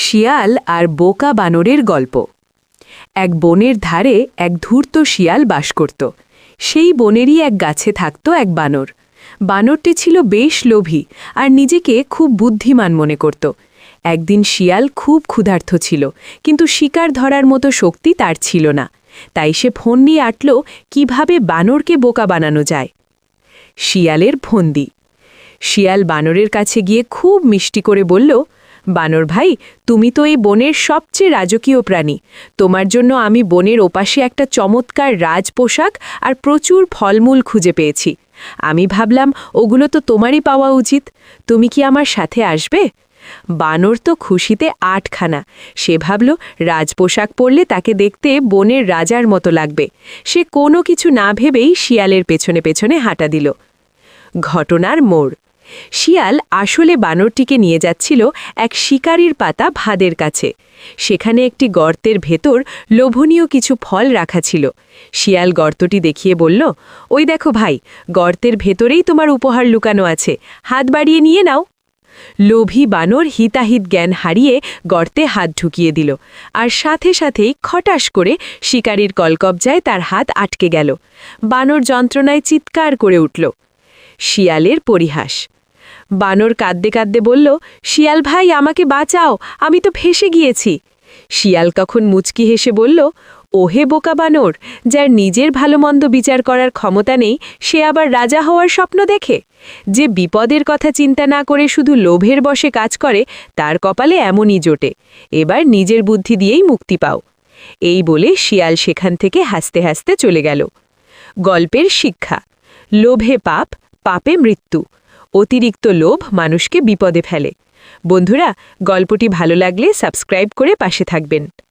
শিয়াল আর বোকা বানরের গল্প। এক বনের ধারে এক ধূর্ত শিয়াল বাস করত। সেই বনেরই এক গাছে থাকত এক বানর। বানরটি ছিল বেশ লোভী আর নিজেকে খুব বুদ্ধিমান মনে করত। একদিন শিয়াল খুব ক্ষুধার্ত ছিল, কিন্তু শিকার ধরার মতো শক্তি তার ছিল না। তাই সে ফোন নিয়ে আটল কিভাবে বানরকে বোকা বানানো যায়। শিয়ালের ফন্দি। শিয়াল বানরের কাছে গিয়ে খুব মিষ্টি করে বলল, বানর ভাই, তুমি তো এই বনের সবচেয়ে রাজকীয় প্রাণী। তোমার জন্য আমি বনের ওপাশে একটা চমৎকার রাজ পোশাক আর প্রচুর ফলমূল খুঁজে পেয়েছি। আমি ভাবলাম ওগুলো তো তোমারই পাওয়া উচিত। তুমি কি আমার সাথে আসবে? বানর তো খুশিতে আটখানা। সে ভাবল রাজপোশাক পরলে তাকে দেখতে বনের রাজার মতো লাগবে। সে কোনো কিছু না ভেবেই শিয়ালের পেছনে পেছনে হাঁটা দিল। ঘটনার মোড়। শিয়াল আসলে বানরটিকে নিয়ে যাচ্ছিল এক শিকারির পাতা ভাদের কাছে। সেখানে একটি গর্তের ভেতর লোভনীয় কিছু ফল রাখা ছিল। শিয়াল গর্তটি দেখিয়ে বলল, ওই দেখো ভাই, গর্তের ভেতরেই তোমার উপহার লুকানো আছে, হাত বাড়িয়ে নিয়ে নাও। লোভী বানর হিতাহিত জ্ঞান হারিয়ে গর্তে হাত ঢুকিয়ে দিল, আর সাথে সাথেই খটাস করে শিকারির কলকবজায় তার হাত আটকে গেল। বানর যন্ত্রণায় চিৎকার করে উঠল। শিয়ালের পরিহাস। বানর কাঁদতে কাঁদতে বলল, শিয়াল ভাই, আমাকে বাঁচাও, আমি তো ফেঁসে গিয়েছি। শিয়াল তখন মুচকি হেসে বলল, ওহে বোকা বানর, যার নিজের ভালো মন্দ বিচার করার ক্ষমতা নেই, সে আবার রাজা হওয়ার স্বপ্ন দেখে। যে বিপদের কথা চিন্তা না করে শুধু লোভের বশে কাজ করে, তার কপালে এমনই জোটে। এবার নিজের বুদ্ধি দিয়েই মুক্তি পাও। এই বলে শিয়াল সেখান থেকে হাসতে হাসতে চলে গেল। গল্পের শিক্ষা। লোভে পাপ, পাপে মৃত্যু। অতিরিক্ত লোভ মানুষকে বিপদে ফেলে। বন্ধুরা, গল্পটি ভালো লাগলে সাবস্ক্রাইব করে পাশে থাকবেন।